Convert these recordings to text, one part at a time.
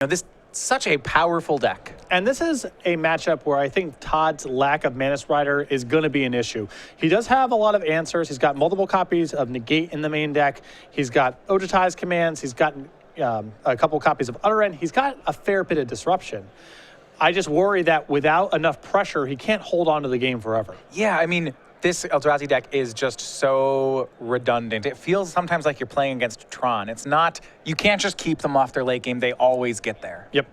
Now, this such a powerful deck. And this is a matchup where I think Todd's lack of Mana Strider is going to be an issue. He does have a lot of answers. He's got multiple copies of Negate in the main deck. He's got Ojutai's commands. He's got a couple copies of Utter End. He's got a fair bit of disruption. I just worry that without enough pressure, he can't hold on to the game forever. Yeah, I mean, this Eldrazi deck is just so redundant. It feels sometimes like you're playing against Tron. It's not, you can't just keep them off their late game. They always get there. Yep.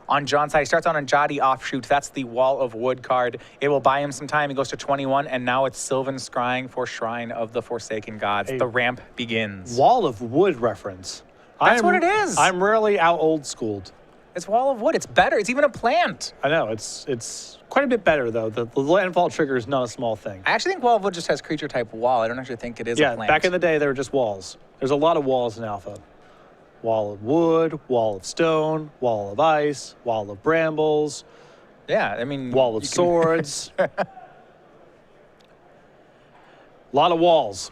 On John's side, he starts on a Jadi Offshoot. That's the Wall of Wood card. It will buy him some time. He goes to 21, and now it's Sylvan Scrying for Shrine of the Forsaken Gods. The ramp begins. Wall of Wood reference. That's what it is. I'm rarely out old schooled. It's Wall of Wood. It's better. It's even a plant. I know. It's quite a bit better, though. The landfall trigger is not a small thing. I actually think Wall of Wood just has creature type wall. I don't actually think it is a plant. Yeah, back in the day, they were just walls. There's a lot of walls in Alpha. Wall of wood, wall of stone, wall of ice, wall of brambles. Yeah, I mean... Wall of swords. A lot of walls.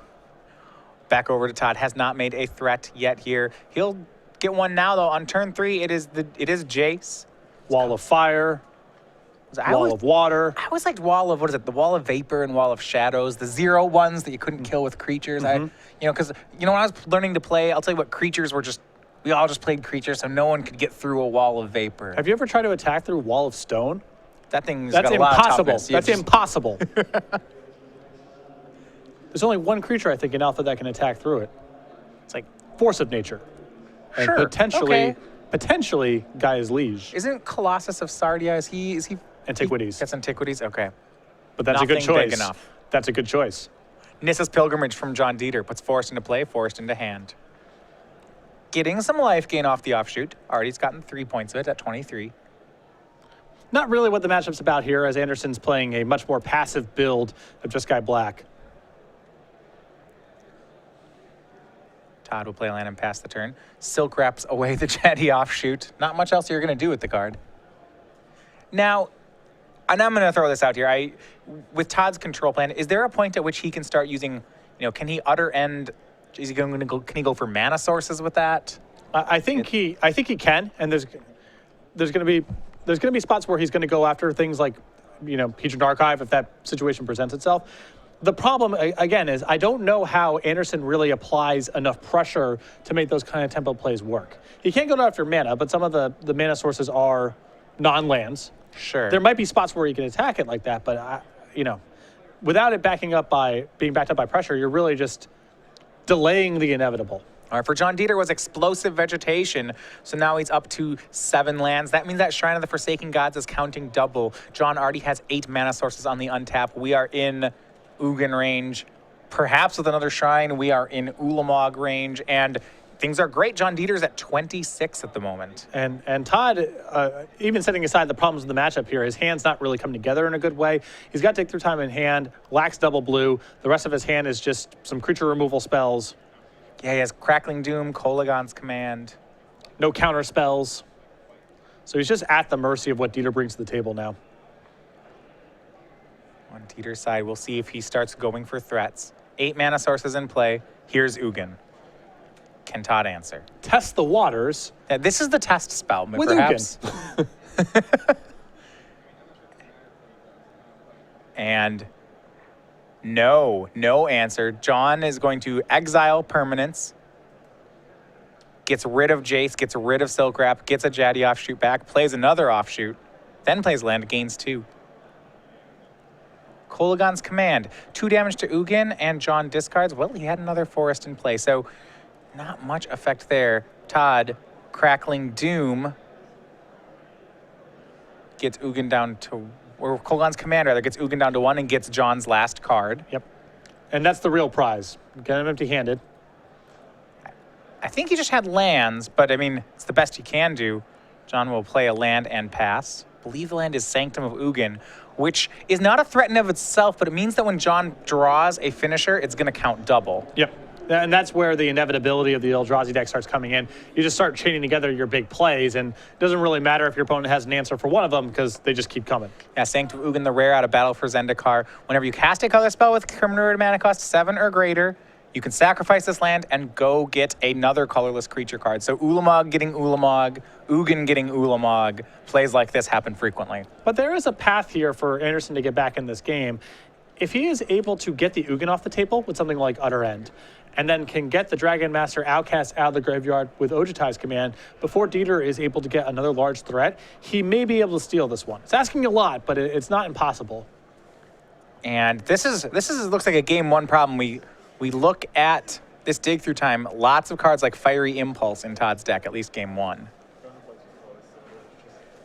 Back over to Todd. Has not made a threat yet here. He'll get one now, though. On turn 3, it is Jace. Wall of fire. Wall of water. I always liked Wall of, what is it? The Wall of Vapor and Wall of Shadows. The 0 ones that you couldn't kill with creatures. Because, when I was learning to play, I'll tell you what, creatures were just... We all just played creatures, so no one could get through a Wall of Vapor. Have you ever tried to attack through a Wall of stone? That thing's That's got a lot of impossible. toughness. That's impossible. There's only one creature, I think, in Alpha that can attack through it. It's like Force of Nature. And sure. potentially Gaia's Liege. Isn't Colossus of Sardia, is he Antiquities. That's Antiquities? Okay. But that's a good choice. Big enough. That's a good choice. Nissa's Pilgrimage from John Dieter puts Forest into play, Forest into hand. Getting some life gain off the offshoot. Already's gotten 3 points of it at 23. Not really what the matchup's about here, as Anderson's playing a much more passive build of just Guy Black. Todd will play land and pass the turn. Silk wraps away the Jadi Offshoot. Not much else you're going to do with the card. Now, and I'm going to throw this out here. With Todd's control plan, is there a point at which he can start using, can he Utter End? Is he going to go? Can he go for mana sources with that? I think he can, and there's going to be spots where he's going to go after things like, Hedron Archive if that situation presents itself. The problem again is I don't know how Anderson really applies enough pressure to make those kind of tempo plays work. He can't go after mana, but some of the mana sources are non-lands. Sure. There might be spots where he can attack it like that, but without it being backed up by pressure, you're really just delaying the inevitable. All right, for John Dieter was Explosive Vegetation, so now he's up to 7 lands. That means that Shrine of the Forsaken Gods is counting double. John already has 8 mana sources on the untap. We are in Ugin range, perhaps with another Shrine. We are in Ulamog range, and things are great. John Dieter's at 26 at the moment. And Todd, even setting aside the problems in the matchup here, his hand's not really coming together in a good way. He's got to take through time in hand, lacks double blue. The rest of his hand is just some creature removal spells. Yeah, he has Crackling Doom, Kolagon's Command. No counter spells. So he's just at the mercy of what Dieter brings to the table now. On Dieter's side, we'll see if he starts going for threats. 8 mana sources in play. Here's Ugin. Can Todd answer? Test the waters. Yeah, this is the test spell, with perhaps. Ugin. And no answer. John is going to exile permanents. Gets rid of Jace, gets rid of Silk Wrap, gets a Jadi Offshoot back, plays another Offshoot, then plays land, gains 2. Kolagon's Command. 2 damage to Ugin, and John discards. Well, he had another Forest in play, so not much effect there. Todd, Crackling Doom, gets Ugin down to, or Kolagon's Command rather, gets Ugin down to 1 and gets John's last card. Yep. And that's the real prize. Get him empty-handed. I think he just had lands, but I mean, it's the best he can do. John will play a land and pass. I believe the land is Sanctum of Ugin, which is not a threat in of itself, but it means that when John draws a finisher, it's going to count double. Yep. And that's where the inevitability of the Eldrazi deck starts coming in. You just start chaining together your big plays, and it doesn't really matter if your opponent has an answer for one of them because they just keep coming. Yeah, Sanctum of Ugin, the rare out of Battle for Zendikar. Whenever you cast a color spell with criminal mana cost 7 or greater, You can sacrifice this land and go get another colorless creature card. So Ulamog getting Ulamog, Ugin getting Ulamog. Plays like this happen frequently. But there is a path here for Anderson to get back in this game. If he is able to get the Ugin off the table with something like Utter End, and then can get the Dragon Master Outcast out of the graveyard with Ojutai's command before Dieter is able to get another large threat, he may be able to steal this one. It's asking a lot, but it's not impossible. And this looks like a game one problem. We look at this dig through time, lots of cards like Fiery Impulse in Todd's deck, at least game one.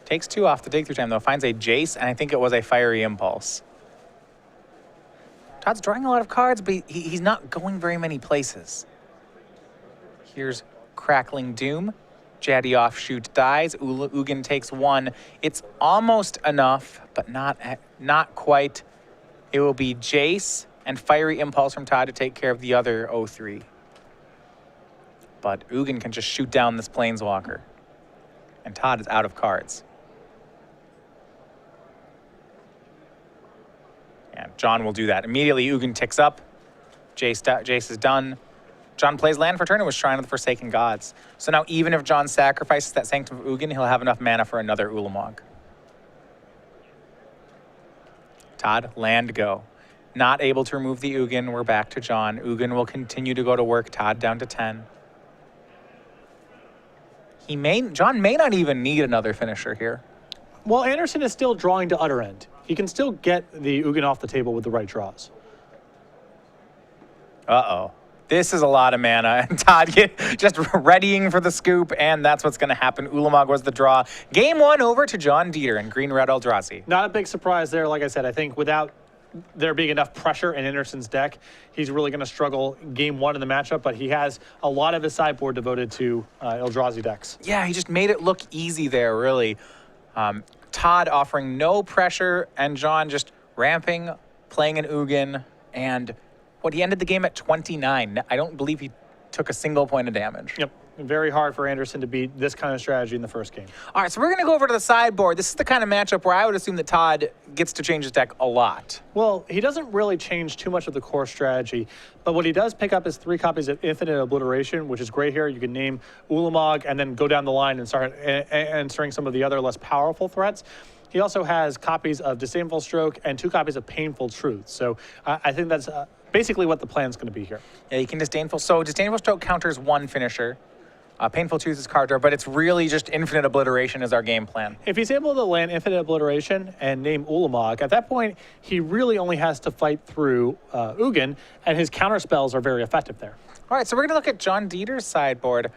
Takes 2 off the dig through time though, finds a Jace, and I think it was a Fiery Impulse. Todd's drawing a lot of cards, but he's not going very many places. Here's Crackling Doom. Jaddy Offshoot dies. Ugin takes 1. It's almost enough, but not quite. It will be Jace and Fiery Impulse from Todd to take care of the other 0-3. But Ugin can just shoot down this Planeswalker. And Todd is out of cards. And John will do that. Immediately, Ugin ticks up. Jace is done. John plays land for turn and was Shrine of the Forsaken Gods. So now even if John sacrifices that Sanctum of Ugin, he'll have enough mana for another Ulamog. Todd, land go. Not able to remove the Ugin. We're back to John. Ugin will continue to go to work. Todd down to 10. John may not even need another finisher here. Well, Anderson is still drawing to Utter End. He can still get the Ugin off the table with the right draws. Uh-oh. This is a lot of mana. And Todd just readying for the scoop, and that's what's going to happen. Ulamog was the draw. Game 1 over to John Dieter and Green-Red Eldrazi. Not a big surprise there. Like I said, I think without there being enough pressure in Anderson's deck, he's really going to struggle game 1 in the matchup, but he has a lot of his sideboard devoted to Eldrazi decks. Yeah, he just made it look easy there, really. Todd offering no pressure, and John just ramping, playing an Ugin, and he ended the game at 29. I don't believe he took a single point of damage. Yep. Very hard for Anderson to beat this kind of strategy in the first game. All right, so we're going to go over to the sideboard. This is the kind of matchup where I would assume that Todd gets to change his deck a lot. Well, he doesn't really change too much of the core strategy, but what he does pick up is 3 copies of Infinite Obliteration, which is great here. You can name Ulamog and then go down the line and start answering some of the other less powerful threats. He also has copies of Disdainful Stroke and 2 copies of Painful Truth. So I think that's basically what the plan's going to be here. Yeah, you can Disdainful. So Disdainful Stroke counters 1 finisher. Painful Truth is card draw, but it's really just Infinite Obliteration is our game plan. If he's able to land Infinite Obliteration and name Ulamog, at that point, he really only has to fight through Ugin, and his counter spells are very effective there. All right, so we're going to look at John Dieter's sideboard.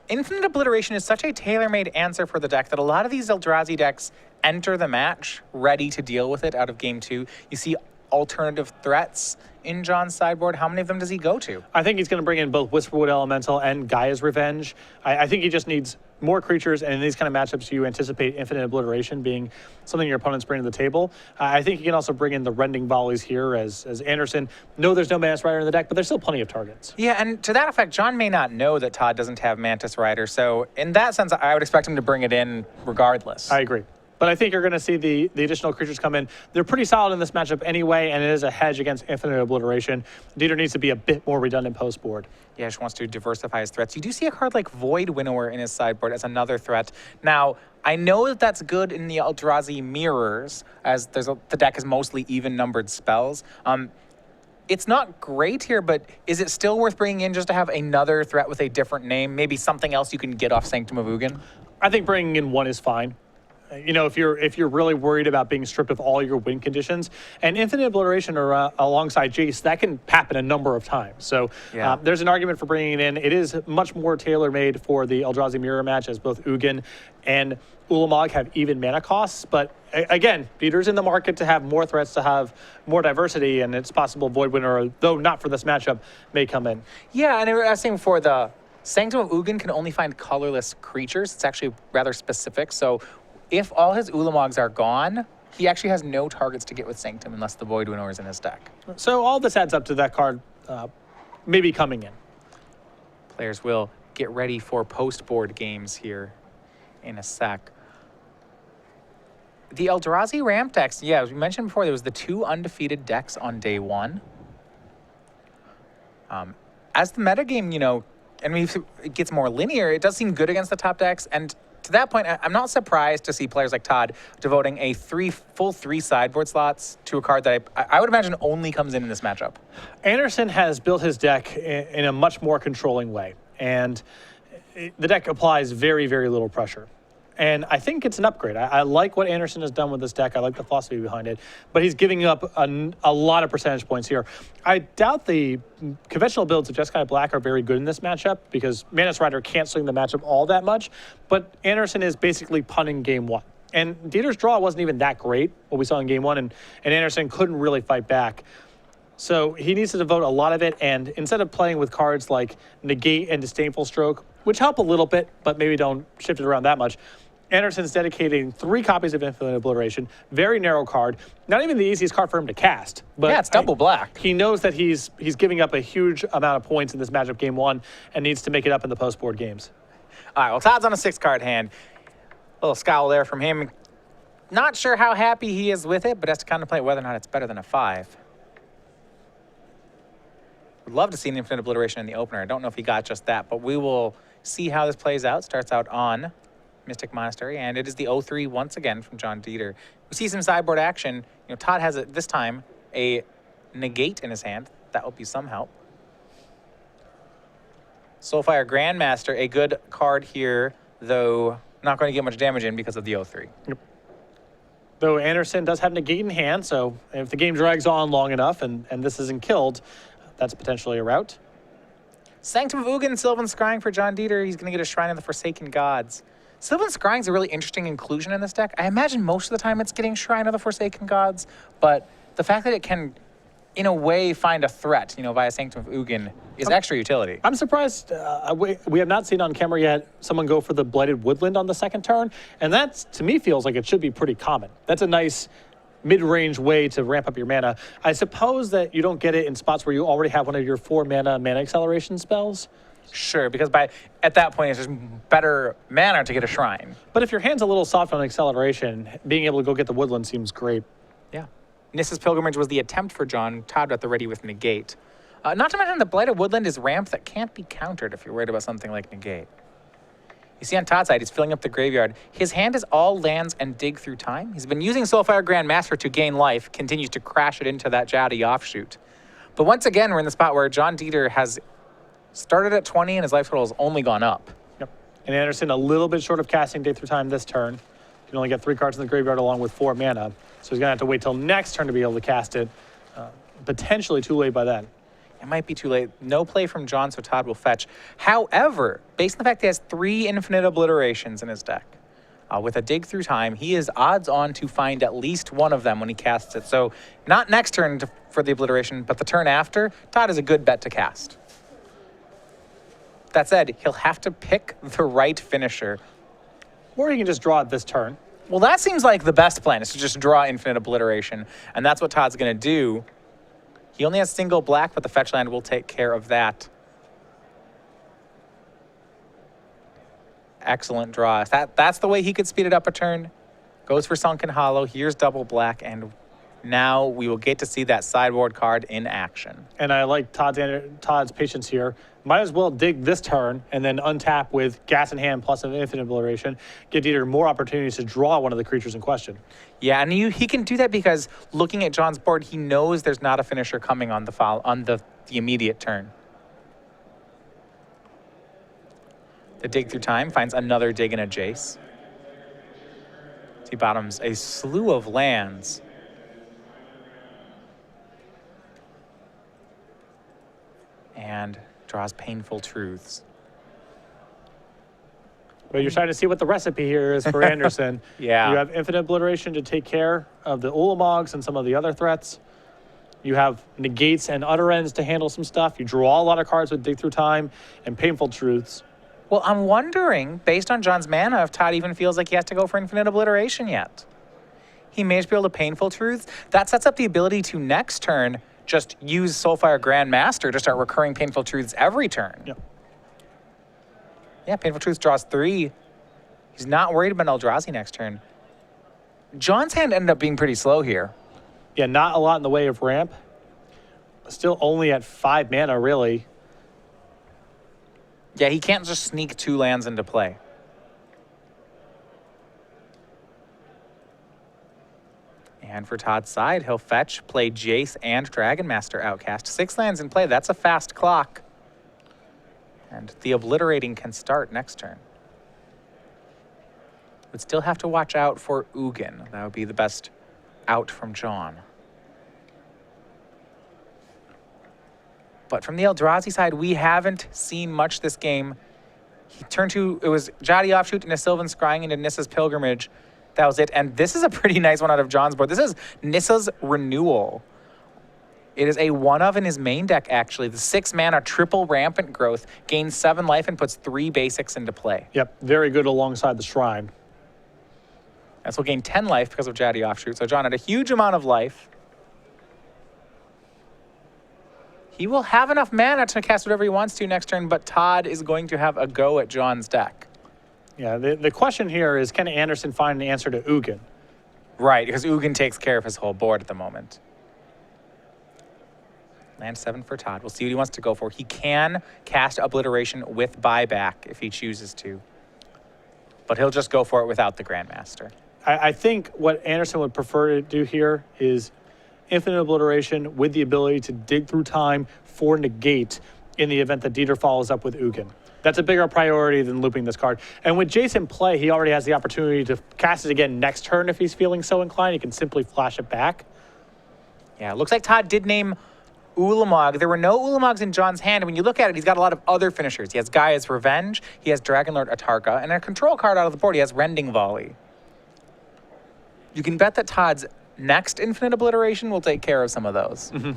Infinite Obliteration is such a tailor-made answer for the deck that a lot of these Eldrazi decks enter the match ready to deal with it out of game 2. You see alternative threats in John's sideboard. How many of them does he go to? I think he's going to bring in both Whisperwood Elemental and Gaia's Revenge. I think he just needs more creatures, and in these kind of matchups, you anticipate Infinite Obliteration being something your opponents bring to the table. I think he can also bring in the Rending Volleys here as Anderson. No, there's no Mantis Rider in the deck, but there's still plenty of targets. Yeah, and to that effect, John may not know that Todd doesn't have Mantis Rider, so in that sense, I would expect him to bring it in regardless. I agree. But I think you're going to see the additional creatures come in. They're pretty solid in this matchup anyway, and it is a hedge against Infinite Obliteration. Dieter needs to be a bit more redundant post-board. Yeah, just wants to diversify his threats. You do see a card like Void Winnower in his sideboard as another threat. Now, I know that that's good in the Eldrazi mirrors, as the deck is mostly even-numbered spells. It's not great here, but is it still worth bringing in just to have another threat with a different name? Maybe something else you can get off Sanctum of Ugin? I think bringing in 1 is fine. You know, if you're really worried about being stripped of all your win conditions, and Infinite Obliteration or alongside Jace, that can happen a number of times. So yeah. There's an argument for bringing it in. It is much more tailor-made for the Eldrazi mirror match, as both Ugin and Ulamog have even mana costs. But again, Dieter's in the market to have more threats, to have more diversity, and it's possible Void Winnower, though not for this matchup, may come in. Yeah, and I was saying for the Sanctum of Ugin can only find colorless creatures. It's actually rather specific. So if all his Ulamogs are gone, he actually has no targets to get with Sanctum unless the Void Winnower is in his deck. So all this adds up to that card maybe coming in. Players will get ready for post-board games here in a sec. The Eldrazi ramp decks, yeah, as we mentioned before, there was the 2 undefeated decks on day 1. as the metagame, and it gets more linear, it does seem good against the top decks. And to that point, I'm not surprised to see players like Todd devoting a full three sideboard slots to a card that I would imagine only comes in this matchup. Anderson has built his deck in a much more controlling way, and the deck applies very, very little pressure. And I think it's an upgrade. I like what Anderson has done with this deck. I like the philosophy behind it. But he's giving up a lot of percentage points here. I doubt the conventional builds of Jeskai Black are very good in this matchup because Manus Rider can't swing the matchup all that much. But Anderson is basically punting game one. And Dieter's draw wasn't even that great, what we saw in game one, and Anderson couldn't really fight back. So he needs to devote a lot of it, and instead of playing with cards like Negate and Disdainful Stroke, which help a little bit, but maybe don't shift it around that much, Anderson's dedicating 3 copies of Infinite Obliteration. Very narrow card. Not even the easiest card for him to cast. But yeah, it's double black. He knows that he's giving up a huge amount of points in this matchup game one and needs to make it up in the post-board games. All right, well, Todd's on a 6-card hand. A little scowl there from him. Not sure how happy he is with it, but has to contemplate whether or not it's better than a 5. Would love to see an Infinite Obliteration in the opener. I don't know if he got just that, but we will see how this plays out. Starts out on Mystic Monastery, and it is the 0-3 once again from John Dieter. We see some sideboard action. Todd has this time a Negate in his hand. That will be some help. Soulfire Grandmaster, a good card here, though not going to get much damage in because of the 0-3. Yep. Though Anderson does have Negate in hand, so if the game drags on long enough and this isn't killed, that's potentially a route. Sanctum of Ugin, Sylvan Scrying for John Dieter. He's going to get a Shrine of the Forsaken Gods. Sylvan Scrying is a really interesting inclusion in this deck. I imagine most of the time it's getting Shrine of the Forsaken Gods, but the fact that it can, in a way, find a threat, via Sanctum of Ugin is extra utility. I'm surprised we have not seen on camera yet someone go for the Blighted Woodland on the second turn, and that, to me, feels like it should be pretty common. That's a nice mid-range way to ramp up your mana. I suppose that you don't get it in spots where you already have one of your 4 mana acceleration spells. Sure, because at that point, it's just better mana to get a Shrine. But if your hand's a little soft on acceleration, being able to go get the Woodland seems great. Yeah. Nissa's Pilgrimage was the attempt for John. Todd at the ready with Negate. Not to mention the Blighted Woodland is ramp that can't be countered if you're worried about something like Negate. You see on Todd's side, he's filling up the graveyard. His hand is all lands and dig through time. He's been using Soulfire Grandmaster to gain life, continues to crash it into that Jaddy offshoot. But once again, we're in the spot where John Dieter has started at 20 and his life total has only gone up. Yep. And Anderson a little bit short of casting Dig Through Time this turn. He can only get 3 cards in the graveyard along with 4 mana. So he's going to have to wait till next turn to be able to cast it. Potentially too late by then. It might be too late. No play from John, so Todd will fetch. However, based on the fact he has 3 Infinite Obliterations in his deck, with a Dig Through Time, he is odds on to find at least one of them when he casts it. So not next turn for the Obliteration, but the turn after, Todd is a good bet to cast. That said, he'll have to pick the right finisher. Or he can just draw it this turn. Well, that seems like the best plan, is to just draw Infinite Obliteration. And that's what Todd's going to do. He only has single black, but the fetch land will take care of that. Excellent draw. That's the way he could speed it up a turn. Goes for Sunken Hollow. Here's double black, and now we will get to see that sideboard card in action. And I like Todd's patience here. Might as well dig this turn and then untap with Gas in hand plus an Infinite Obliteration. Give Dieter more opportunities to draw one of the creatures in question. Yeah, and he can do that because looking at John's board, he knows there's not a finisher coming on the immediate turn. The Dig Through Time finds another dig and a Jace. He bottoms a slew of lands. And draws Painful Truths. But you're starting to see what the recipe here is for Anderson. Yeah. You have Infinite Obliteration to take care of the Ulamogs and some of the other threats. You have Negates and Utterends to handle some stuff. You draw a lot of cards with Dig Through Time and Painful Truths. Well, I'm wondering, based on John's mana, if Todd even feels like he has to go for Infinite Obliteration yet. He may just be able to Painful Truths. That sets up the ability to next turn just use Soulfire Grandmaster to start recurring Painful Truths every turn. Yep. Yeah, Painful Truths draws 3. He's not worried about Eldrazi next turn. John's hand ended up being pretty slow here. Yeah, not a lot in the way of ramp. Still only at 5 mana, really. Yeah, he can't just sneak 2 lands into play. And for Todd's side, he'll fetch, play Jace and Dragon Master Outcast. 6 lands in play. That's a fast clock. And the obliterating can start next turn. Would still have to watch out for Ugin. That would be the best out from John. But from the Eldrazi side, we haven't seen much this game. He turned to, it was Jadi Offshoot and a Sylvan Scrying into Nissa's Pilgrimage. That was it. And this is a pretty nice one out of John's board. This is Nissa's Renewal. It is a 1-of in his main deck, actually. The 6 mana triple rampant growth, gains 7 life and puts 3 basics into play. Yep, very good alongside the Shrine. And so he'll gain 10 life because of Jadi Offshoot. So John had a huge amount of life. He will have enough mana to cast whatever he wants to next turn, but Todd is going to have a go at John's deck. Yeah, the question here is, can Anderson find an answer to Ugin? Right, because Ugin takes care of his whole board at the moment. Land 7 for Todd. We'll see what he wants to go for. He can cast Obliteration with buyback if he chooses to. But he'll just go for it without the Grandmaster. I think what Anderson would prefer to do here is Infinite Obliteration with the ability to dig through time for negate in the event that Dieter follows up with Ugin. That's a bigger priority than looping this card. And with Jason play, he already has the opportunity to cast it again next turn if he's feeling so inclined. He can simply flash it back. Yeah, it looks like Todd did name Ulamog. There were no Ulamogs in John's hand. And when you look at it, he's got a lot of other finishers. He has Gaia's Revenge, he has Dragonlord Atarka, and a control card out of the board. He has Rending Volley. You can bet that Todd's next Infinite Obliteration will take care of some of those. Mm-hmm.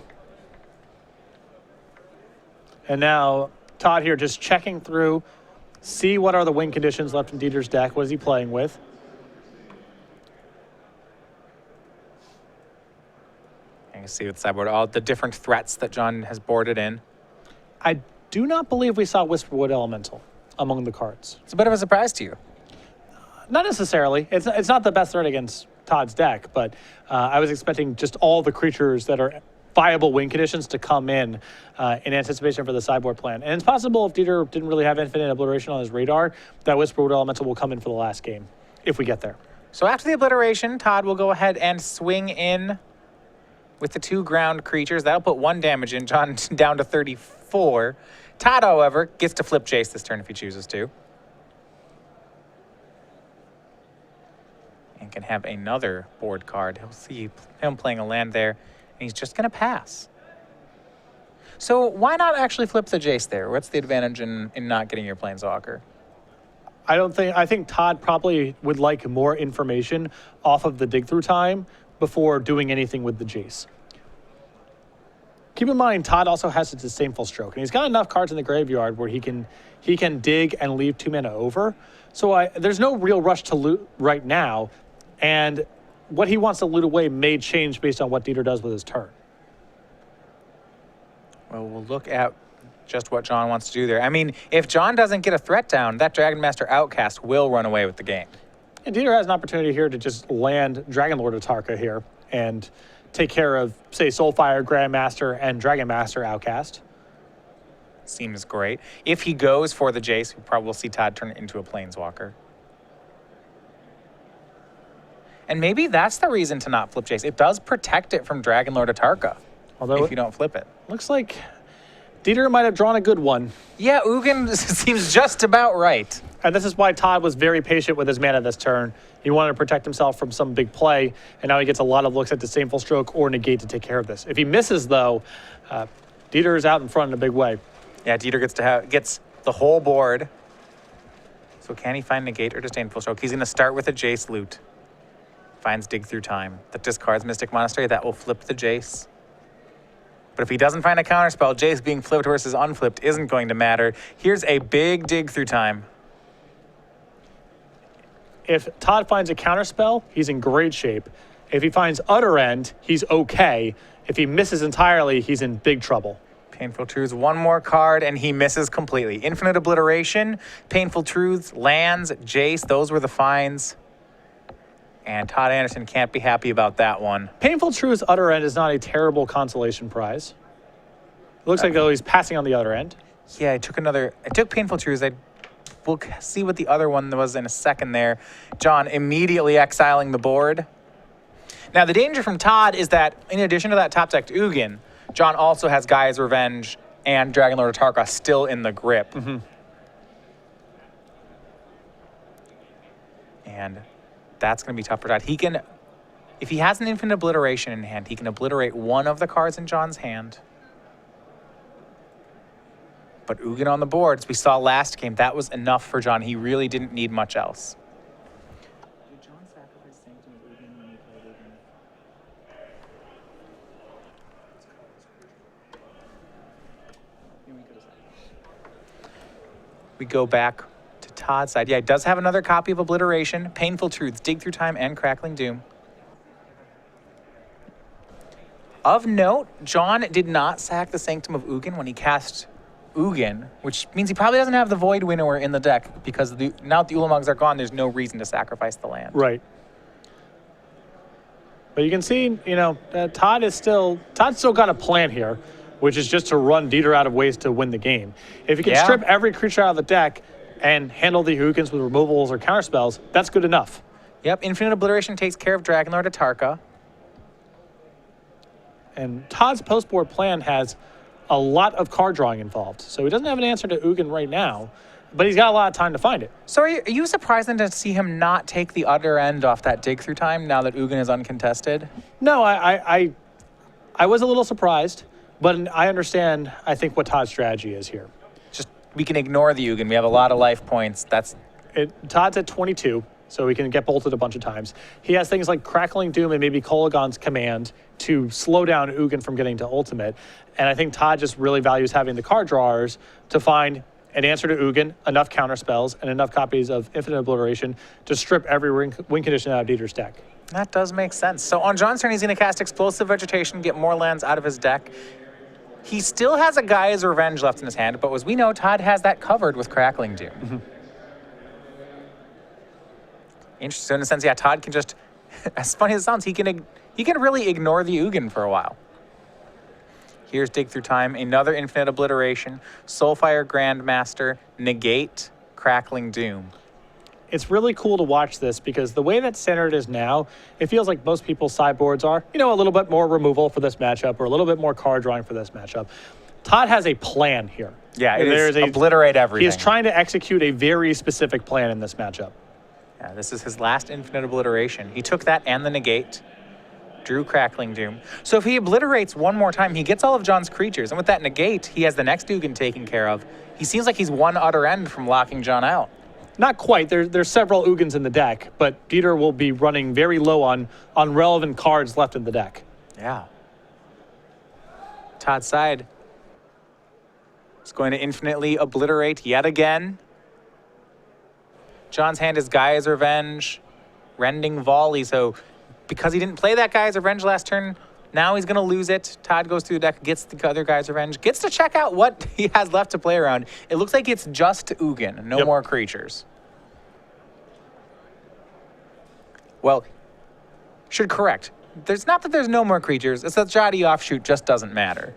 And now Todd here just checking through, see what are the win conditions left in Dieter's deck. What is he playing with? You can see with the sideboard all the different threats that John has boarded in. I do not believe we saw Whisperwood Elemental among the cards. It's a bit of a surprise to you. Not necessarily. It's not the best threat against Todd's deck, but I was expecting just all the creatures that are viable win conditions to come in anticipation for the sideboard plan. And it's possible if Dieter didn't really have Infinite Obliteration on his radar, that Whisperwood Elemental will come in for the last game, if we get there. So after the Obliteration, Todd will go ahead and swing in with the 2 ground creatures. That'll put 1 damage in, John down to 34. Todd, however, gets to flip Jace this turn if he chooses to. And can have another board card. He'll see him playing a land there, and he's just going to pass. So why not actually flip the Jace there? What's the advantage in not getting your Planeswalker? I think Todd probably would like more information off of the dig through time before doing anything with the Jace. Keep in mind, Todd also has a Disdainful Stroke, and he's got enough cards in the graveyard where he can dig and leave 2 mana over. So there's no real rush to loot right now, and what he wants to loot away may change based on what Dieter does with his turn. Well, we'll look at just what John wants to do there. I mean, if John doesn't get a threat down, that Dragon Master Outcast will run away with the game. And Dieter has an opportunity here to just land Dragonlord Atarka here and take care of, say, Soulfire, Grandmaster, and Dragon Master Outcast. Seems great. If he goes for the Jace, we probably will see Todd turn it into a Planeswalker. And maybe that's the reason to not flip Jace. It does protect it from Dragonlord Atarka, although if you don't flip it. Looks like Dieter might have drawn a good one. Yeah, Ugin seems just about right. And this is why Todd was very patient with his mana this turn. He wanted to protect himself from some big play, and now he gets a lot of looks at Disdainful Stroke or Negate to take care of this. If he misses, though, Dieter is out in front in a big way. Yeah, Dieter gets the whole board. So can he find Negate or Disdainful Stroke? He's going to start with a Jace loot. Finds Dig Through Time. That discards Mystic Monastery. That will flip the Jace. But if he doesn't find a counterspell, Jace being flipped versus unflipped isn't going to matter. Here's a big Dig Through Time. If Todd finds a counterspell, he's in great shape. If he finds Utter End, he's okay. If he misses entirely, he's in big trouble. Painful Truths, 1 more card, and he misses completely. Infinite Obliteration, Painful Truths, lands, Jace, those were the finds. And Todd Anderson can't be happy about that one. Painful Truth's Utter End is not a terrible consolation prize. It looks like, though, he's passing on the Utter End. Yeah, I took Painful Truths. We'll see what the other one was in a second there. John immediately exiling the board. Now, the danger from Todd is that, in addition to that top-decked Ugin, John also has Gaia's Revenge and Dragon Lord Atarka still in the grip. And that's going to be tough for Todd. He can, if he has an Infinite Obliteration in hand, he can obliterate one of the cards in John's hand. But Ugin on the board, as we saw last game, that was enough for John. He really didn't need much else. Did John sacrifice Sanctum of Ugin when he played Ugin? We go back to Todd's side. Yeah, he does have another copy of Obliteration, Painful Truths, Dig Through Time, and Crackling Doom. Of note, John did not sack the Sanctum of Ugin when he cast Ugin, which means he probably doesn't have the Void Winnower in the deck because now that the Ulamugs are gone, there's no reason to sacrifice the land. Right. But you can see, you know, Todd's still got a plan here, which is just to run Dieter out of ways to win the game. If you can strip every creature out of the deck and handle the Ugins with removals or counterspells, that's good enough. Yep, Infinite Obliteration takes care of Dragon Lord Atarka. And Todd's post-board plan has a lot of card drawing involved. So he doesn't have an answer to Ugin right now, but he's got a lot of time to find it. So are you surprised then to see him not take the other end off that Dig Through Time now that Ugin is uncontested? No, I was a little surprised, but I understand, I think, what Todd's strategy is here. Just, we can ignore the Ugin. We have a lot of life points. Todd's at 22, so he can get bolted a bunch of times. He has things like Crackling Doom and maybe Kolagon's Command to slow down Ugin from getting to ultimate. And I think Todd just really values having the card drawers to find an answer to Ugin, enough counterspells, and enough copies of Infinite Obliteration to strip every win condition out of Dieter's deck. That does make sense. So on John's turn, he's going to cast Explosive Vegetation, get more lands out of his deck. He still has a Gaia's Revenge left in his hand, but as we know, Todd has that covered with Crackling Doom. Interesting. So in a sense, yeah, Todd can just, as funny as it sounds, he can really ignore the Ugin for a while. Here's Dig Through Time, another Infinite Obliteration, Soulfire Grandmaster, negate Crackling Doom. It's really cool to watch this because the way that Standard is now, it feels like most people's sideboards are, you know, a little bit more removal for this matchup or a little bit more card drawing for this matchup. Todd has a plan here. Yeah, it is obliterate everything. He is trying to execute a very specific plan in this matchup. Yeah, this is his last Infinite Obliteration. He took that and the negate. Drew Crackling Doom. So if he obliterates one more time, he gets all of John's creatures. And with that negate, he has the next Ugin taken care of. He seems like he's one utter end from locking John out. Not quite. There's several Ugins in the deck, but Dieter will be running very low on relevant cards left in the deck. Yeah. Todd's side is going to infinitely obliterate yet again. John's hand is Gaia's Revenge, Rending Volley, so because he didn't play that Gaia's Revenge last turn, now he's going to lose it. Todd goes through the deck, gets the other Gaia's Revenge, gets to check out what he has left to play around. It looks like it's just Ugin, no more creatures. Well, should correct. There's not that there's no more creatures, it's that Jati offshoot just doesn't matter.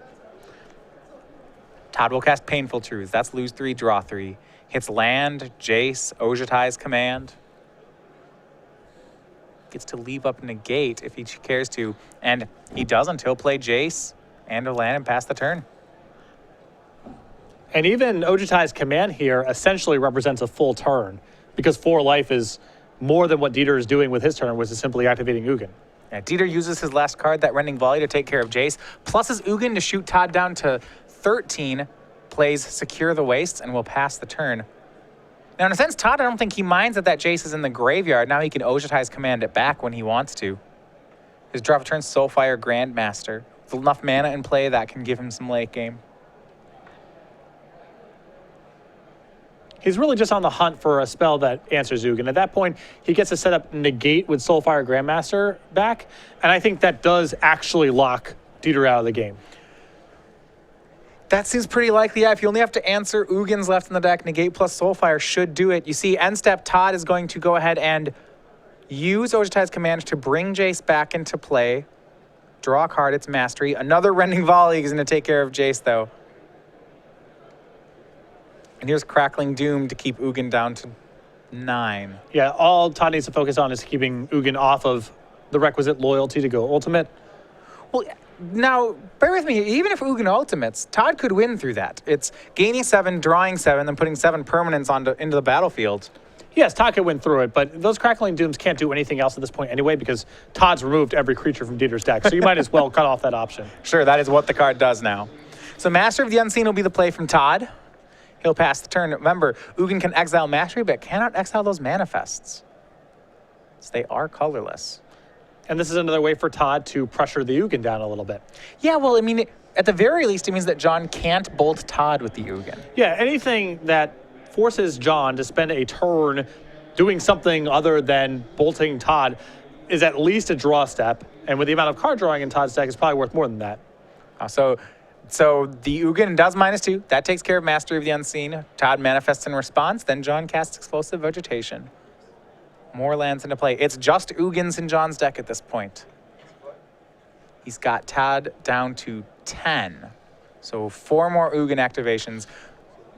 Todd will cast Painful Truths. That's lose 3, draw 3. Hits land, Jace, Ojutai's Command. Gets to leave up negate if he cares to, and he doesn't. He'll play Jace and a land and pass the turn. And even Ojutai's Command here essentially represents a full turn because 4 life is more than what Dieter is doing with his turn, which is simply activating Ugin. Yeah, Dieter uses his last card, that Rending Volley, to take care of Jace, plus his Ugin to shoot Todd down to 13, plays Secure the Wastes, and will pass the turn. Now, in a sense, Todd, I don't think he minds that Jace is in the graveyard. Now he can Ojutai's Command it back when he wants to. His draw of turn, Soulfire Grandmaster. With enough mana in play, that can give him some late game. He's really just on the hunt for a spell that answers Ugin. At that point, he gets to set up negate with Soulfire Grandmaster back, and I think that does actually lock Dieter out of the game. That seems pretty likely. Yeah, if you only have to answer Ugin's left in the deck, negate plus Soulfire should do it. You see, end step, Todd is going to go ahead and use Ojutai's Command to bring Jace back into play. Draw a card, it's Mastery. Another Rending Volley is going to take care of Jace, though. And here's Crackling Doom to keep Ugin down to 9. Yeah, all Todd needs to focus on is keeping Ugin off of the requisite loyalty to go ultimate. Well, now, bear with me. Even if Ugin ultimates, Todd could win through that. It's gaining 7, drawing 7, then putting 7 permanents into the battlefield. Yes, Todd could win through it, but those Crackling Dooms can't do anything else at this point anyway because Todd's removed every creature from Dieter's deck, so you might as well cut off that option. Sure, that is what the card does now. So Master of the Unseen will be the play from Todd. He'll pass the turn. Remember, Ugin can exile Mastery, but cannot exile those manifests. So they are colorless. And this is another way for Todd to pressure the Ugin down a little bit. Yeah, well, I mean, at the very least, it means that John can't bolt Todd with the Ugin. Yeah, anything that forces John to spend a turn doing something other than bolting Todd is at least a draw step. And with the amount of card drawing in Todd's deck, it's probably worth more than that. So the Ugin does -2. That takes care of Mastery of the Unseen. Todd manifests in response. Then John casts Explosive Vegetation. More lands into play. It's just Ugins in John's deck at this point. He's got Todd down to 10. So 4 more Ugin activations.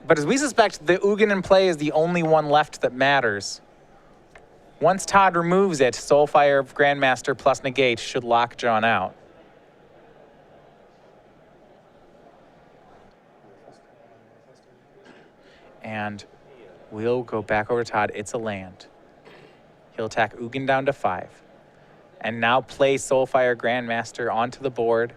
But as we suspect, the Ugin in play is the only one left that matters. Once Todd removes it, Soulfire Grandmaster plus Negate should lock John out. And we'll go back over to Todd. It's a land. He'll attack Ugin down to 5. And now play Soulfire Grandmaster onto the board.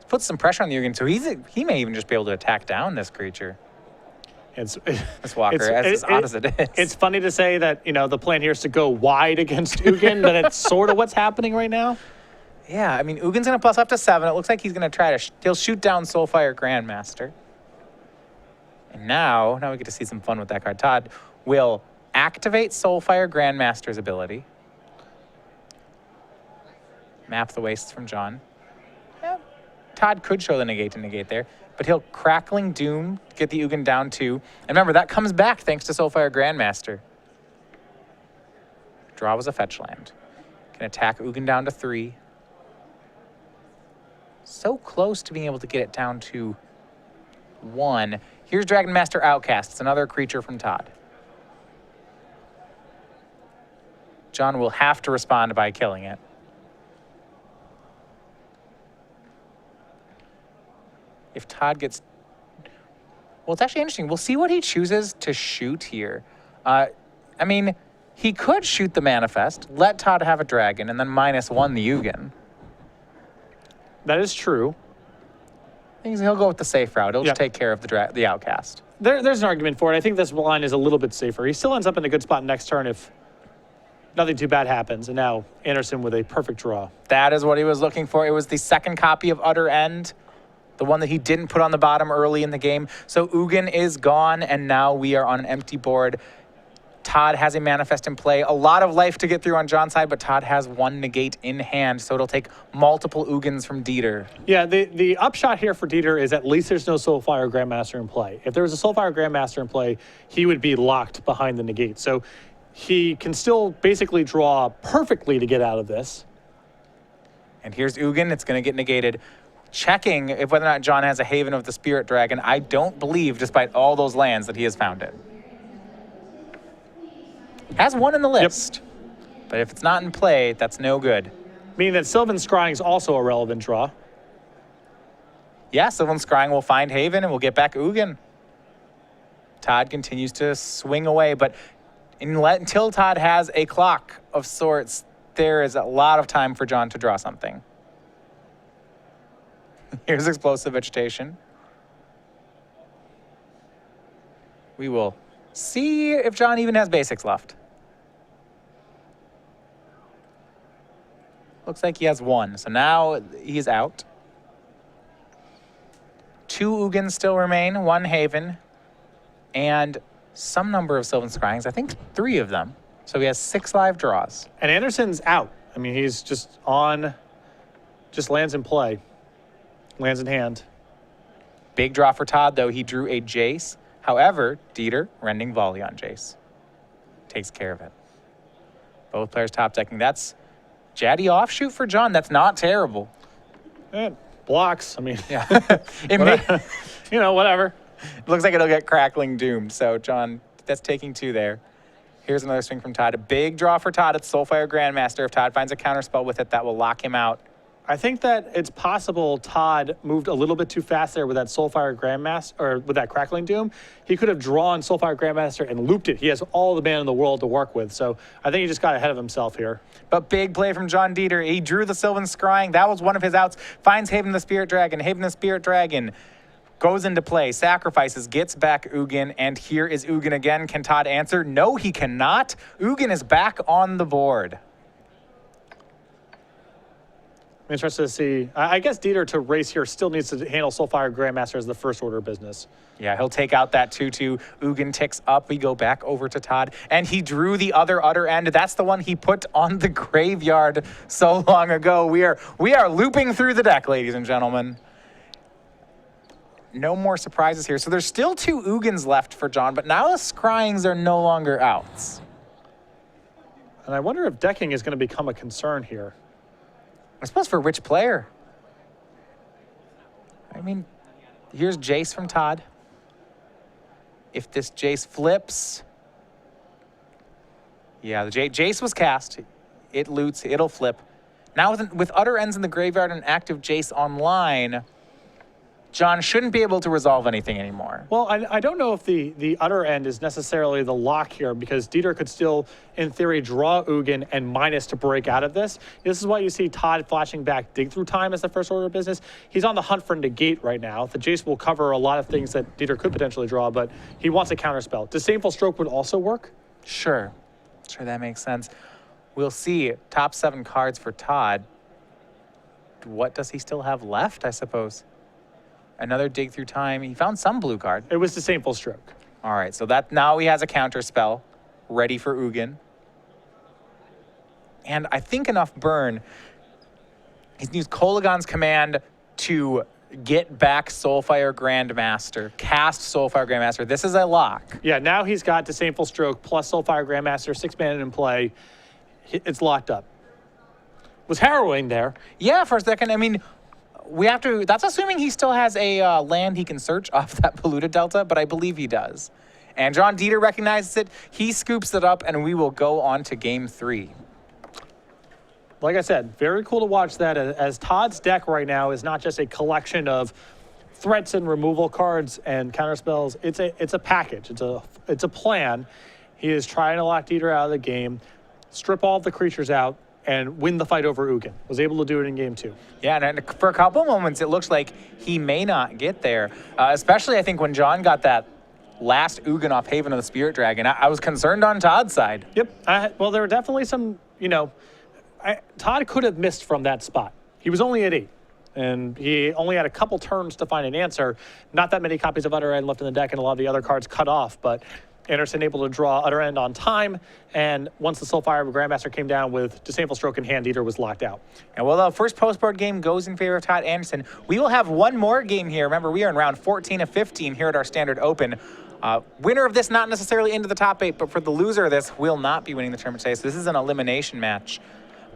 Put some pressure on the Ugin, so he may even just be able to attack down this creature. This Walker, as odd as it is. It's funny to say that, you know, the plan here is to go wide against Ugin, but it's sort of what's happening right now. Yeah, I mean, Ugin's going to plus up to 7. It looks like he's going to try to... he'll shoot down Soulfire Grandmaster. And now we get to see some fun with that card. Todd will activate Soulfire Grandmaster's ability. Map the wastes from John. Yeah, Todd could show the negate to negate there, but he'll Crackling Doom to get the Ugin down 2. And remember, that comes back thanks to Soulfire Grandmaster. Draw was a fetch land. Can attack Ugin down to 3. So close to being able to get it down to 1. Here's Dragon Master Outcast. It's another creature from Todd. John will have to respond by killing it. If Todd gets... well, it's actually interesting. We'll see what he chooses to shoot here. I mean, he could shoot the Manifest, let Todd have a dragon, and then -1 the Ugin. That is true. He'll go with the safe route. He'll just take care of the Outcast. There's an argument for it. I think this line is a little bit safer. He still ends up in a good spot next turn if nothing too bad happens. And now Anderson with a perfect draw. That is what he was looking for. It was the second copy of Utter End, the one that he didn't put on the bottom early in the game. So Ugin is gone, and now we are on an empty board. Todd has a Manifest in play. A lot of life to get through on John's side, but Todd has 1 negate in hand, so it'll take multiple Ugins from Dieter. Yeah, the upshot here for Dieter is at least there's no Soulfire Grandmaster in play. If there was a Soulfire Grandmaster in play, he would be locked behind the negate. So he can still basically draw perfectly to get out of this. And here's Ugin. It's going to get negated. Checking if whether or not John has a Haven of the Spirit Dragon. I don't believe, despite all those lands, that he has found it. Has 1 in the list. Yep. But if it's not in play, that's no good. Meaning that Sylvan Scrying is also a relevant draw. Yeah, Sylvan Scrying will find Haven and we'll get back Ugin. Todd continues to swing away, but until Todd has a clock of sorts, there is a lot of time for John to draw something. Here's Explosive Vegetation. We will see if John even has basics left. Looks like he has 1, so now he's out. 2 Ugins still remain, 1 Haven, and some number of Sylvan Scryings. I think 3 of them. So he has 6 live draws. And Anderson's out. I mean, he's just on, just lands in play, lands in hand. Big draw for Todd, though. He drew a Jace. However, Dieter, Rending Volley on Jace. Takes care of it. Both players top decking. That's Jaddy offshoot for John. That's not terrible. And blocks. I mean, Yeah. It may, whatever. looks like it'll get Crackling Doomed. So, John, that's taking 2 there. Here's another swing from Todd. A big draw for Todd. It's Soulfire Grandmaster. If Todd finds a counterspell with it, that will lock him out. I think that it's possible Todd moved a little bit too fast there with that Soulfire Grandmaster, or with that Crackling Doom. He could have drawn Soulfire Grandmaster and looped it. He has all the mana in the world to work with. So I think he just got ahead of himself here. But big play from John Dieter. He drew the Sylvan Scrying. That was one of his outs. Finds Haven the Spirit Dragon. Haven the Spirit Dragon goes into play, sacrifices, gets back Ugin, and here is Ugin again. Can Todd answer? No, he cannot. Ugin is back on the board. I'm interested to see. I guess Dieter to race here still needs to handle Soulfire Grandmaster as the first order of business. Yeah, he'll take out that 2-2. Ugin ticks up. We go back over to Todd, and he drew the other end. That's the one he put on the graveyard so long ago. We are looping through the deck, ladies and gentlemen. No more surprises here. So there's still 2 Ugins left for John, but now the Scryings are no longer outs. And I wonder if decking is going to become a concern here. I suppose for which player? I mean, here's Jace from Todd. If this Jace flips... Yeah, the Jace was cast. It loots, it'll flip. Now with Utter Ends in the graveyard and active Jace online, John shouldn't be able to resolve anything anymore. Well, I don't know if the Utter End is necessarily the lock here, because Dieter could still, in theory, draw Ugin and minus to break out of this. This is why you see Todd flashing back Dig Through Time as the first order of business. He's on the hunt for negate right now. The Jace will cover a lot of things that Dieter could potentially draw, but he wants a counterspell. Disdainful Stroke would also work. Sure, that makes sense. We'll see. Top 7 cards for Todd. What does he still have left, I suppose? Another Dig Through Time. He found some blue card. It was Disdainful Stroke. All right, so that now he has a counter spell ready for Ugin. And I think enough burn. He's used Kolagon's command to get back Soulfire Grandmaster, cast Soulfire Grandmaster. This is a lock. Yeah, now he's got Disdainful Stroke plus Soulfire Grandmaster, 6 mana in play. It's locked up. Was harrowing there. Yeah, for a second. I mean, we have to, that's assuming he still has a land he can search off that polluted delta, but I believe he does. And John Dieter recognizes it. He scoops it up, and we will go on to game 3. Like I said, very cool to watch that, as Todd's deck right now is not just a collection of threats and removal cards and counterspells. It's a package. It's a plan. He is trying to lock Dieter out of the game, strip all of the creatures out, and win the fight over Ugin. Was able to do it in game 2. Yeah, and for a couple moments, it looks like he may not get there. Especially, I think, when John got that last Ugin off Haven of the Spirit Dragon. I was concerned on Todd's side. Yep. Well, there were definitely some, Todd could have missed from that spot. He was only at 8, and he only had a couple turns to find an answer. Not that many copies of Utter End left in the deck, and a lot of the other cards cut off, but Anderson able to draw Utter End on time, and once the Soulfire Grandmaster came down with Disdainful Stroke in hand, Dieter was locked out. And well, the first postboard game goes in favor of Todd Anderson. We will have one more game here. Remember, we are in round 14 of 15 here at our Standard Open. Winner of this, not necessarily into the top 8, but for the loser of this, will not be winning the tournament today. So this is an elimination match.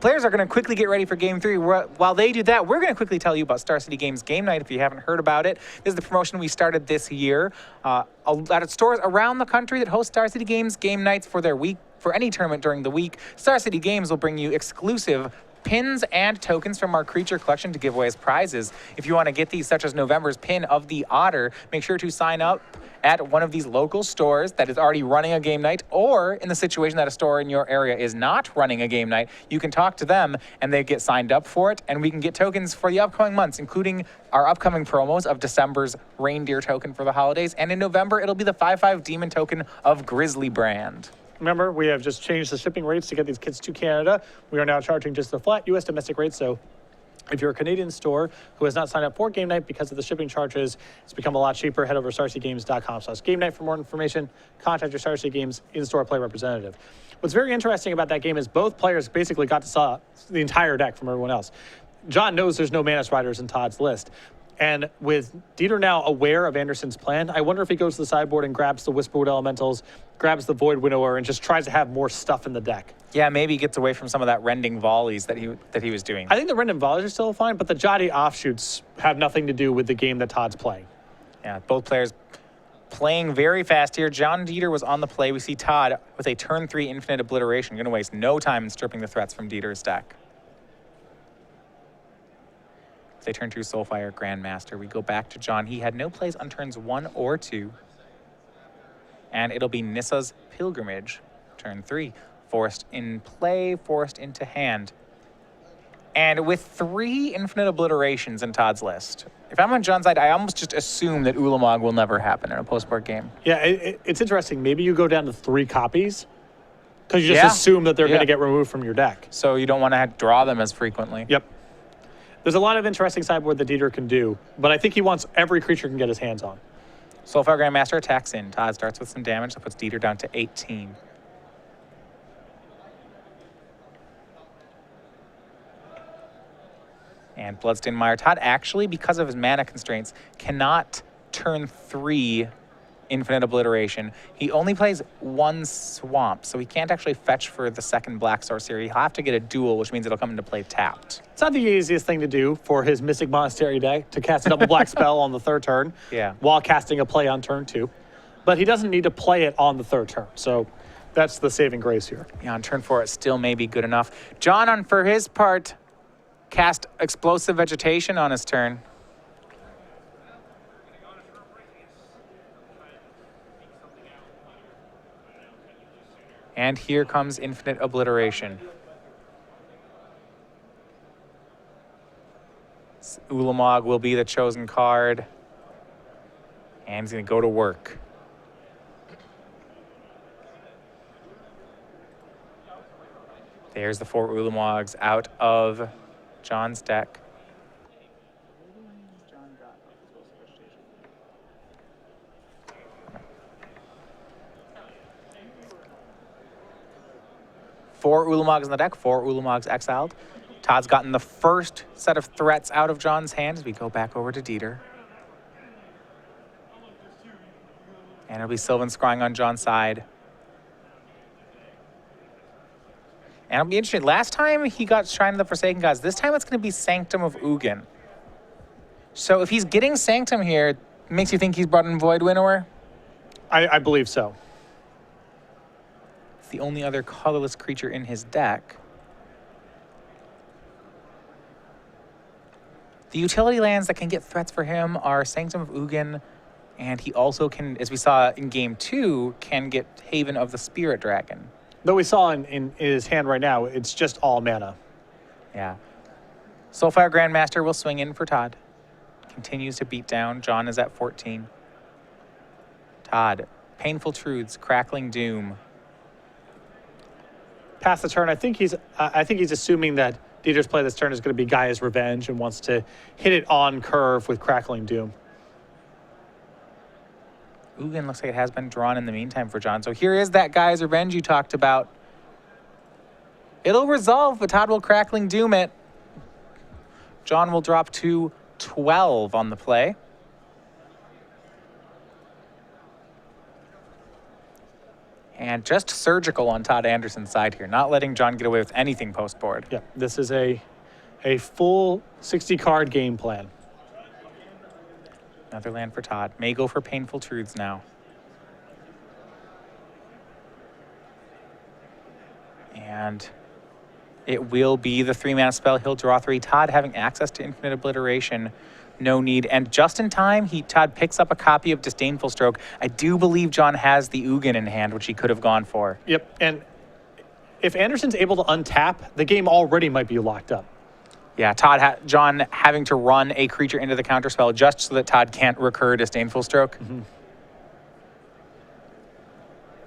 Players are going to quickly get ready for Game 3. While they do that, we're going to quickly tell you about Star City Games Game Night if you haven't heard about it. This is the promotion we started this year at stores around the country that host Star City Games Game Nights for their week. For any tournament during the week, Star City Games will bring you exclusive pins and tokens from our creature collection to give away as prizes. If you want to get these, such as November's pin of the Otter, make sure to sign up at one of these local stores that is already running a game night, or in the situation that a store in your area is not running a game night, you can talk to them and they get signed up for it, and we can get tokens for the upcoming months, including our upcoming promos of December's Reindeer token for the holidays, and in November, it'll be the 5/5 Demon token of Grizzly brand. Remember, we have just changed the shipping rates to get these kits to Canada. We are now charging just the flat U.S. domestic rates, so if you're a Canadian store who has not signed up for Game Night because of the shipping charges, it's become a lot cheaper. Head over to starcitygames.com/Game Night for more information. Contact your Star City Games in-store play representative. What's very interesting about that game is both players basically got to saw the entire deck from everyone else. John knows there's no Manus Riders in Todd's list. And with Dieter now aware of Anderson's plan, I wonder if he goes to the sideboard and grabs the Whisperwood Elementals, grabs the Void Winnower, and just tries to have more stuff in the deck. Yeah, maybe he gets away from some of that rending volleys that he was doing. I think the Rendon Volleys are still fine, but the Jotty offshoots have nothing to do with the game that Todd's playing. Yeah, both players playing very fast here. John Dieter was on the play. We see Todd with a turn 3 Infinite Obliteration. Going to waste no time in stripping the threats from Dieter's deck. They turn 2 Soulfire Grandmaster. We go back to John. He had no plays on turns 1 or 2. And it'll be Nissa's Pilgrimage, turn 3. Forced in play, forced into hand. And with 3 Infinite Obliterations in Todd's list, if I'm on John's side, I almost just assume that Ulamog will never happen in a post-board game. Yeah, it's interesting. Maybe you go down to 3 copies because you just assume that they're going to get removed from your deck. So you don't want to draw them as frequently. Yep. There's a lot of interesting sideboard that Dieter can do, but I think he wants every creature can get his hands on. Soulfire Grandmaster attacks in. Todd starts with some damage. That puts Dieter down to 18. And Bloodstained Mire. Todd actually, because of his mana constraints, cannot turn 3 Infinite Obliteration. He only plays 1 Swamp, so he can't actually fetch for the second Black Sorcery. He'll have to get a duel, which means it'll come into play tapped. It's not the easiest thing to do for his Mystic Monastery deck to cast a double black spell on the 3rd turn while casting a play on turn 2. But he doesn't need to play it on the 3rd turn, so that's the saving grace here. Yeah, on turn 4, it still may be good enough. John, for his part, cast Explosive Vegetation on his turn. And here comes Infinite Obliteration. Ulamog will be the chosen card. And he's going to go to work. There's the 4 Ulamogs out of John's deck. Four Ulamogs in the deck, 4 Ulamogs exiled. Todd's gotten the first set of threats out of John's hand as we go back over to Dieter. And it'll be Sylvan Scrying on John's side. And it'll be interesting. Last time he got Shrine of the Forsaken Gods. This time it's going to be Sanctum of Ugin. So if he's getting Sanctum here, makes you think he's brought in Void Winnower? I believe so. It's the only other colorless creature in his deck. The utility lands that can get threats for him are Sanctum of Ugin, and he also can, as we saw in Game 2, can get Haven of the Spirit Dragon. Though we saw in his hand right now, it's just all mana. Yeah. Soulfire Grandmaster will swing in for Todd. Continues to beat down. John is at 14. Todd, Painful Truths, Crackling Doom. Past the turn, I think he's assuming that Dieter's play this turn is going to be Gaia's Revenge and wants to hit it on curve with Crackling Doom. Ugin looks like it has been drawn in the meantime for John. So here is that Gaia's Revenge you talked about. It'll resolve, but Todd will Crackling Doom it. John will drop to 12 on the play. And just surgical on Todd Anderson's side here, not letting John get away with anything post-board. Yeah, this is a full 60-card game plan. Another land for Todd. May go for Painful Truths now. And it will be the 3-mana spell. He'll draw 3. Todd having access to Infinite Obliteration. No need. And just in time, Todd picks up a copy of Disdainful Stroke. I do believe John has the Ugin in hand, which he could have gone for. Yep, and if Anderson's able to untap, the game already might be locked up. Yeah, John having to run a creature into the counterspell just so that Todd can't recur Disdainful Stroke. Mm-hmm.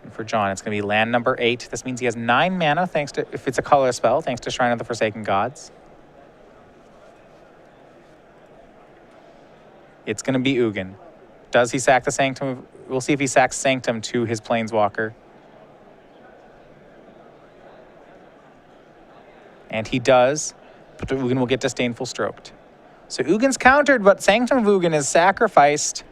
And for John, it's going to be land number 8. This means he has 9 mana, thanks to, if it's a color spell, thanks to Shrine of the Forsaken Gods. It's going to be Ugin. Does he sack the Sanctum? We'll see if he sacks Sanctum to his Planeswalker. And he does, but Ugin will get Disdainful Stroked. So Ugin's countered, but Sanctum of Ugin is sacrificed.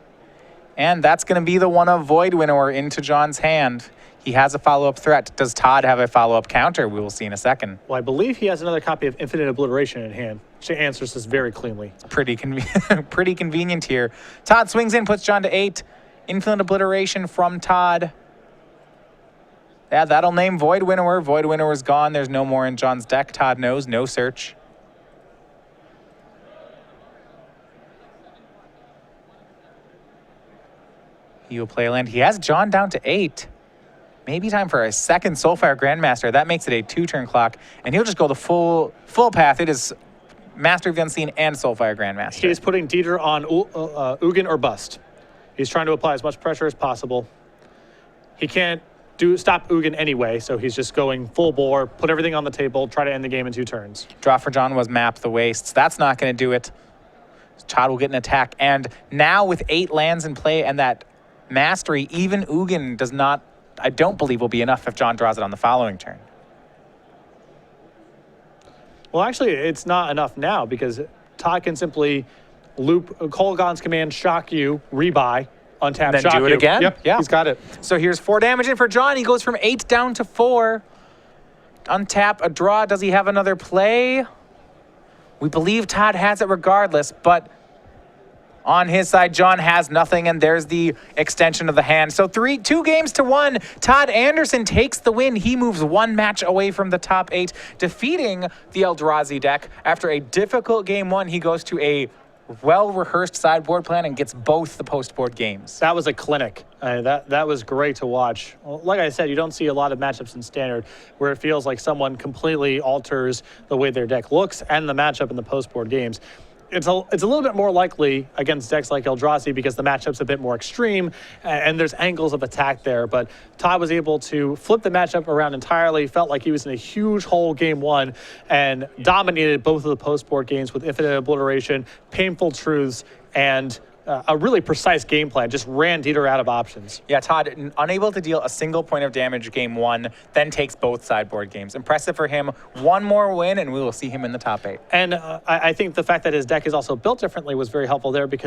And that's going to be the one of Void Winnower into John's hand. He has a follow-up threat. Does Todd have a follow-up counter? We will see in a second. Well, I believe he has another copy of Infinite Obliteration in hand. She answers this very cleanly. Pretty convenient here. Todd swings in, puts John to 8. Infinite Obliteration from Todd. Yeah, that'll name Void Winnower. Void Winnower's gone. There's no more in John's deck. Todd knows. No search. He will play a land. He has John down to 8. Maybe time for a second Soulfire Grandmaster. That makes it a 2-turn clock, and he'll just go the full path. It is Master of the Unseen and Soulfire Grandmaster. He's putting Dieter on Ugin or bust. He's trying to apply as much pressure as possible. He can't stop Ugin anyway, so he's just going full bore, put everything on the table, try to end the game in 2 turns. Draw for John was Map the Wastes. That's not going to do it. Todd will get an attack, and now with 8 lands in play and that Mastery, even Ugin does not, I don't believe, will be enough if John draws it on the following turn. Well, actually, it's not enough now because Todd can simply loop Kolaghan's command, shock you, rebuy, untap, Then shock do it you. again? Yep, Yeah. he's got it. So here's 4 damage in for John. He goes from 8 down to 4. Untap, a draw. Does he have another play? We believe Todd has it regardless, but on his side, John has nothing, and there's the extension of the hand. So 2 games to 1. Todd Anderson takes the win. He moves 1 match away from the top 8, defeating the Eldrazi deck. After a difficult game 1, he goes to a well-rehearsed sideboard plan and gets both the post-board games. That was a clinic. That was great to watch. Well, like I said, you don't see a lot of matchups in Standard where it feels like someone completely alters the way their deck looks and the matchup in the post-board games. It's a little bit more likely against decks like Eldrazi because the matchup's a bit more extreme and there's angles of attack there. But Todd was able to flip the matchup around entirely, felt like he was in a huge hole game 1 and dominated both of the post-board games with Infinite Obliteration, Painful Truths, and a really precise game plan. Just ran Dieter out of options. Yeah, Todd, unable to deal a single point of damage game 1, then takes both sideboard games. Impressive for him. 1 more win, and we will see him in the top 8. And I think the fact that his deck is also built differently was very helpful there because